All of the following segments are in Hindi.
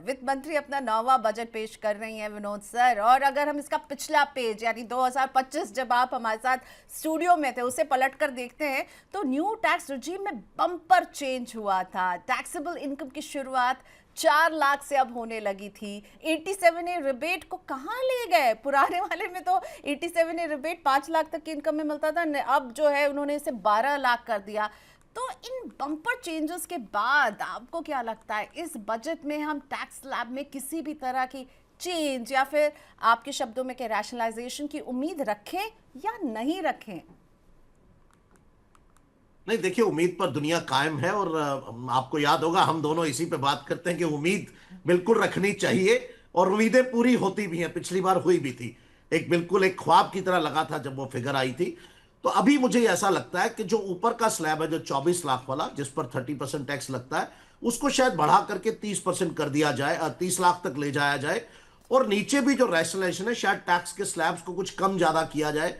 वित्त मंत्री अपना 9वां बजट पेश कर रही हैं विनोद सर, और अगर हम इसका पिछला पेज यानी 2025 जब आप हमारे साथ स्टूडियो में थे उसे पलट कर देखते हैं तो न्यू टैक्स रिजीम में बम्पर चेंज हुआ था। टैक्सेबल इनकम की शुरुआत 4 लाख से अब होने लगी थी। 87A रिबेट को कहाँ ले गए? पुराने वाले में तो 87A रिबेट 5 लाख तक की इनकम में मिलता था, अब जो है उन्होंने इसे 12 लाख कर दिया। तो इन बम्पर चेंजेस के बाद आपको क्या लगता है इस बजट में हम टैक्स स्लैब में किसी भी तरह की चेंज या फिर आपके शब्दों में कि रैशनलाइजेशन की उम्मीद रखें या नहीं रखें? नहीं, देखिए, उम्मीद पर दुनिया कायम है और आपको याद होगा हम दोनों इसी पे बात करते हैं कि उम्मीद बिल्कुल रखनी चाहिए और उम्मीदें पूरी होती भी हैं। पिछली बार हुई भी थी, एक बिल्कुल एक ख्वाब की तरह लगा था जब वो फिगर आई थी। तो अभी मुझे ऐसा लगता है कि जो ऊपर का स्लैब है, जो 24 लाख वाला जिस पर 30% टैक्स लगता है, उसको शायद बढ़ा करके 30% कर दिया जाए, 30 लाख तक ले जाया जाए। और नीचे भी जो रैशनलाइजेशन है, शायद टैक्स के स्लैब्स को कुछ कम ज्यादा किया जाए,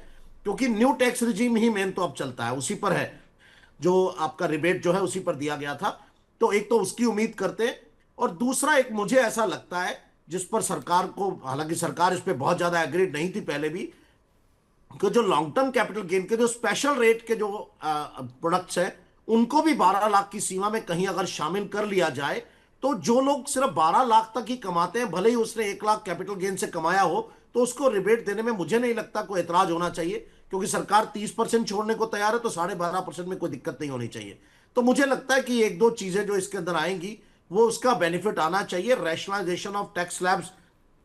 क्योंकि न्यू टैक्स रिजीम ही मेन तो अब चलता है, उसी पर है। जो आपका रिबेट जो है उसी पर दिया गया था, तो एक तो उसकी उम्मीद करते हैं। और दूसरा एक मुझे ऐसा लगता है जिस पर सरकार को, हालांकि सरकार इस पर बहुत ज्यादा एग्रीड नहीं थी पहले भी, कि जो लॉन्ग टर्म कैपिटल गेन के जो स्पेशल रेट के जो प्रोडक्ट्स हैं उनको भी 12 लाख की सीमा में कहीं अगर शामिल कर लिया जाए, तो जो लोग सिर्फ 12 लाख तक ही कमाते हैं, भले ही उसने 1 लाख कैपिटल गेन से कमाया हो, तो उसको रिबेट देने में मुझे नहीं लगता कोई एतराज होना चाहिए, क्योंकि सरकार 30% छोड़ने को तैयार है, तो 12.5% में कोई दिक्कत नहीं होनी चाहिए। तो मुझे लगता है कि एक दो चीजें जो इसके अंदर आएंगी वो उसका बेनिफिट आना चाहिए, रैशनलाइजेशन ऑफ टैक्स स्लैब्स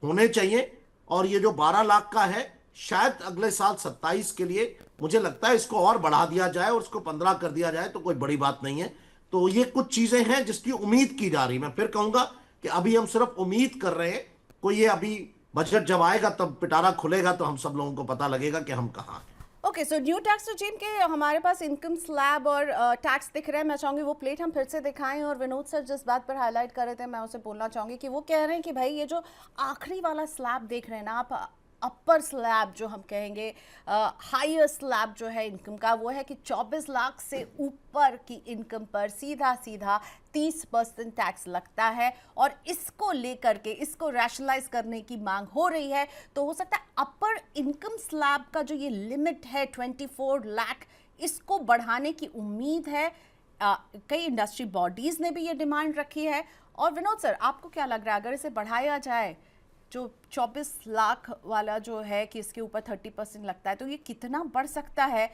होने चाहिए। और ये जो 12 लाख का है, शायद अगले साल 27 के लिए मुझे लगता है इसको और बढ़ा दिया जाए और उसको 15 कर दिया जाए, तो कोई बड़ी बात नहीं है। तो ये कुछ चीजें हैं जिसकी उम्मीद की जा रही। मैं फिर कहूंगा कि अभी हम सिर्फ उम्मीद कर रहे हैं, कोई ये अभी बजट जब आएगा तब पिटारा खुलेगा तो हम सब लोगों को पता लगेगा कि हम कहाँ हैं। Okay, so new tax regime के हमारे पास इनकम स्लैब और टैक्स दिख रहे हैं। मैं चाहूँगी वो प्लेट हम फिर से दिखाएं, और विनोद सर जिस बात पर हाईलाइट कर रहे थे मैं उसे बोलना चाहूँगी कि वो कह रहे हैं कि भाई ये जो आखिरी वाला स्लैब देख रहे हैं ना आप, अपर स्लैब जो हम कहेंगे, हायर स्लैब जो है इनकम का, वो है कि 24 लाख से ऊपर की इनकम पर सीधा सीधा 30% टैक्स लगता है, और इसको लेकर के इसको रैशनलाइज करने की मांग हो रही है। तो हो सकता है अपर इनकम स्लैब का जो ये लिमिट है 24 लाख, इसको बढ़ाने की उम्मीद है। कई इंडस्ट्री बॉडीज ने भी ये डिमांड रखी है। और विनोद सर, आपको क्या लग रहा है अगर इसे बढ़ाया जाए, जो 24 लाख वाला जो है कि इसके ऊपर 30% लगता है, तो ये कितना बढ़ सकता है?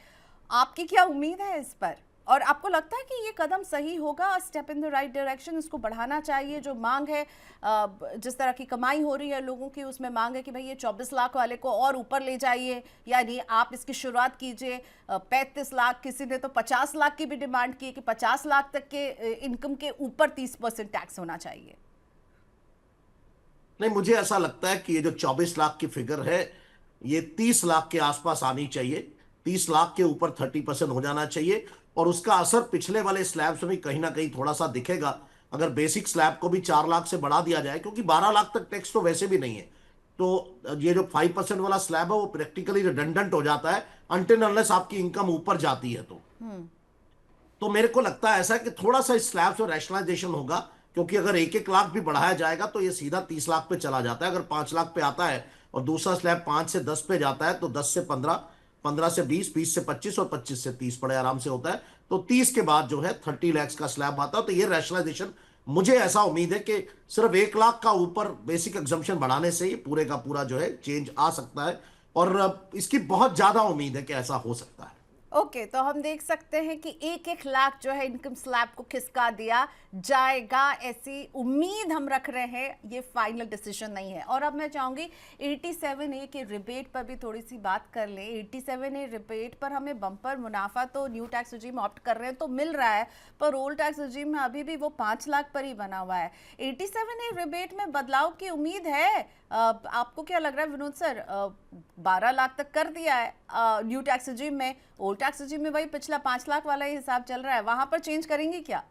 आपकी क्या उम्मीद है इस पर, और आपको लगता है कि ये कदम सही होगा, step in the right direction, इसको बढ़ाना चाहिए? जो मांग है, जिस तरह की कमाई हो रही है लोगों की, उसमें मांग है कि भाई ये 24 लाख वाले को और ऊपर ले जाइए, यानी आप इसकी शुरुआत कीजिए 35 लाख। किसी ने तो 50 लाख की भी डिमांड की कि 50 लाख तक के इनकम के ऊपर 30% टैक्स होना चाहिए। नहीं, मुझे ऐसा लगता है कि ये जो 24 लाख की फिगर है, ये 30 लाख के आसपास आनी चाहिए। 30 लाख के ऊपर 30% हो जाना चाहिए, और उसका असर पिछले वाले स्लैब से भी कहीं ना कहीं थोड़ा सा दिखेगा। अगर बेसिक स्लैब को भी 4 लाख से बढ़ा दिया जाए, क्योंकि 12 लाख तक टैक्स तो वैसे भी नहीं है, तो ये जो 5% वाला स्लैब है वो प्रैक्टिकली रिडंडेंट हो जाता है अनटिल अनलेस आपकी इनकम ऊपर जाती है। तो मेरे को लगता है ऐसा कि थोड़ा सा इस स्लैब से रैशनलाइजेशन होगा, क्योंकि अगर 1-1 लाख भी बढ़ाया जाएगा तो ये सीधा 30 लाख पे चला जाता है। अगर 5 लाख पे आता है और दूसरा स्लैब 5 से 10 पे जाता है, तो 10 से 15, 15 से 20, 20 से 25 और 25 से 30 बड़े आराम से होता है। तो 30 के बाद जो है 30 लैक्स का स्लैब आता है। तो ये रैशनलाइजेशन, मुझे ऐसा उम्मीद है कि सिर्फ 1 लाख का ऊपर बेसिक एग्जम्पशन बढ़ाने से ही पूरे का पूरा जो है चेंज आ सकता है, और इसकी बहुत ज्यादा उम्मीद है कि ऐसा हो सकता है। ओके, तो हम देख सकते हैं कि 1-1 लाख जो है इनकम स्लैब को खिसका दिया जाएगा, ऐसी उम्मीद हम रख रहे हैं। ये फाइनल डिसीजन नहीं है। और अब मैं चाहूंगी 87A के रिबेट पर भी थोड़ी सी बात कर लें। 87A रिबेट पर हमें बम्पर मुनाफा तो न्यू टैक्स रजीम ऑप्ट कर रहे हैं तो मिल रहा है, पर ओल्ड टैक्स रजीम में अभी भी वो 5 लाख पर ही बना हुआ है। 87A रिबेट में बदलाव की उम्मीद है? आपको क्या लग रहा है विनोद सर? 12 लाख तक कर दिया है न्यू टैक्स रजीम में, ओल्ड टैक्स रजीम में वही पिछला 5 लाख वाला ही हिसाब चल रहा है, वहां पर चेंज करेंगे क्या?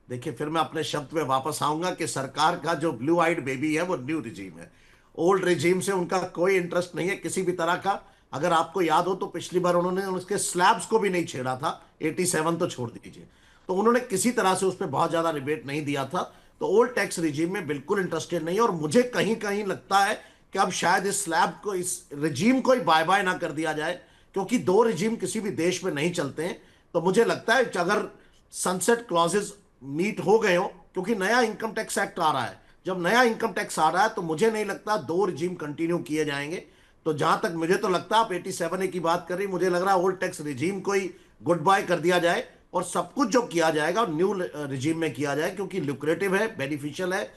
देखिए, फिर मैं अपने शब्द में वापस आऊंगा कि सरकार का जो ब्लू आइड बेबी है वो न्यू रिजीम है। ओल्ड रिजीम से उनका कोई इंटरेस्ट नहीं है किसी भी तरह का। अगर आपको याद हो तो पिछली बार उन्होंने उसके स्लैब्स को भी नहीं छेड़ा था, 87 तो छोड़ दीजिए। तो उन्होंने किसी तरह से उस पर बहुत ज्यादा रिबेट नहीं दिया था। तो ओल्ड टैक्स रिजीम में बिल्कुल इंटरेस्टेड नहीं है। और मुझे कहीं कहीं लगता है कि अब शायद इस स्लैब को, इस रिजीम को ही बाय बाय ना कर दिया जाए, क्योंकि दो रिजीम किसी भी देश में नहीं चलते हैं। तो मुझे लगता है कि अगर सनसेट क्लॉजेस मीट हो गए हो, क्योंकि नया इनकम टैक्स एक्ट आ रहा है, जब नया इनकम टैक्स आ रहा है तो मुझे नहीं लगता दो रिजीम कंटिन्यू किए जाएंगे। तो जहां तक मुझे तो लगता है, आप 87A की बात कर रही, मुझे लग रहा है ओल्ड टैक्स रिजीम को ही गुड बाय कर दिया जाए और सब कुछ जो किया जाएगा न्यू रिजीम में किया जाए, क्योंकि लुक्रेटिव है, बेनिफिशियल है,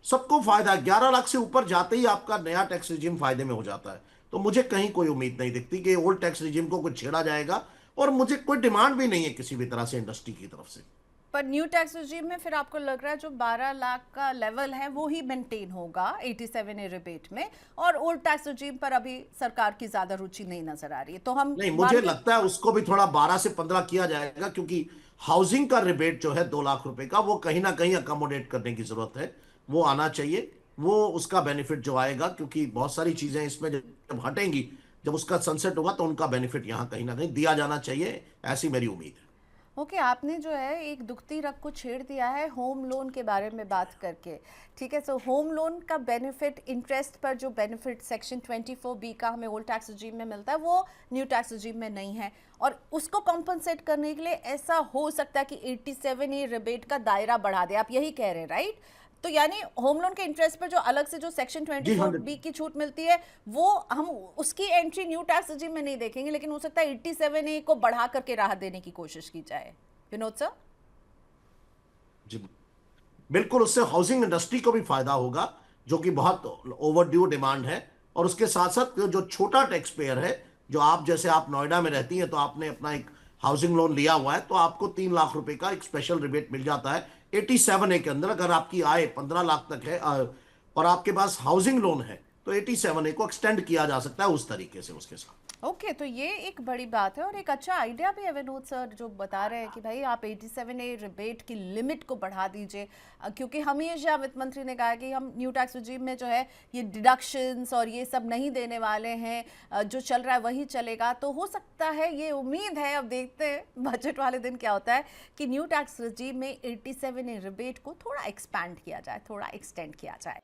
सबको फायदा। 11 लाख से ऊपर जाते ही आपका नया टैक्स रिजीम फायदे में हो जाता है। तो मुझे कहीं कोई उम्मीद नहीं दिखती कि ओल्ड टैक्स रिजीम को कुछ छेड़ा जाएगा, और मुझे कोई डिमांड भी नहीं है किसी भी तरह से इंडस्ट्री की तरफ से। पर न्यू टैक्स रिजीम में फिर आपको लग रहा है जो 12 लाख का लेवल है वो ही मेंटेन होगा 87A रिबेट में, और ओल्ड टैक्स रिजीम पर अभी सरकार की ज्यादा रुचि नहीं नजर आ रही है, तो हम नहीं, मुझे लगता है उसको भी थोड़ा 12 से 15 किया जाएगा, क्योंकि हाउसिंग का रिबेट जो है 2 लाख रुपए का, वो कहीं ना कहीं अकोमोडेट करने की जरूरत है। वो आना चाहिए, वो उसका बेनिफिट जो आएगा, क्योंकि बहुत सारी चीजें इसमें जब हटेंगी, जब उसका सनसेट होगा, तो उनका बेनिफिट यहां कहीं ना कहीं दिया जाना चाहिए, ऐसी मेरी उम्मीद है। ओके आपने जो है एक दुखती रग को छेड़ दिया है होम लोन के बारे में बात करके। ठीक है, सो होम लोन का बेनिफिट, इंटरेस्ट पर जो बेनिफिट सेक्शन 24B का हमें ओल्ड टैक्स रिजीम में मिलता है वो न्यू टैक्स रिजीम में नहीं है, और उसको कॉम्पनसेट करने के लिए ऐसा हो सकता है कि 87A रिबेट का दायरा बढ़ा दे, आप यही कह रहे हैं राइट? तो यानी होम लोन के इंटरेस्ट पर जो अलग से जो सेक्शन जी हाँ। 24B की छूट मिलती है वो हम उसकी एंट्री न्यू टैक्स रिजीम में नहीं देखेंगे, लेकिन हो सकता है 87A को बढ़ा करके राहत देने की कोशिश की जाए। विनोद सर? जी बिल्कुल, उससे हाउसिंग इंडस्ट्री को भी फायदा होगा, जो कि बहुत ओवरड्यू डिमांड है। और उसके साथ साथ जो छोटा टैक्स पेयर है, जो आप जैसे, आप नोएडा में रहती हैं, तो आपने अपना एक हाउसिंग लोन लिया हुआ है, तो आपको 3 लाख रुपए का एक स्पेशल रिबेट मिल जाता है 87A के अंदर। अगर आपकी आय 15 लाख तक है और आपके पास हाउसिंग लोन है, तो 87A को एक्सटेंड किया जा सकता है उस तरीके से उसके साथ। ओके तो ये एक बड़ी बात है और एक अच्छा आइडिया भी है विनोद सर जो बता रहे हैं कि भाई आप 87A रिबेट की लिमिट को बढ़ा दीजिए, क्योंकि हमेशा वित्त मंत्री ने कहा है कि हम न्यू टैक्स रिजीम में जो है ये डिडक्शंस और ये सब नहीं देने वाले हैं, जो चल रहा है वही चलेगा। तो हो सकता है, ये उम्मीद है, अब देखते हैं बजट वाले दिन क्या होता है, कि न्यू टैक्स रिजीम में 87A रिबेट को थोड़ा एक्सपैंड किया जाए, थोड़ा एक्सटेंड किया जाए।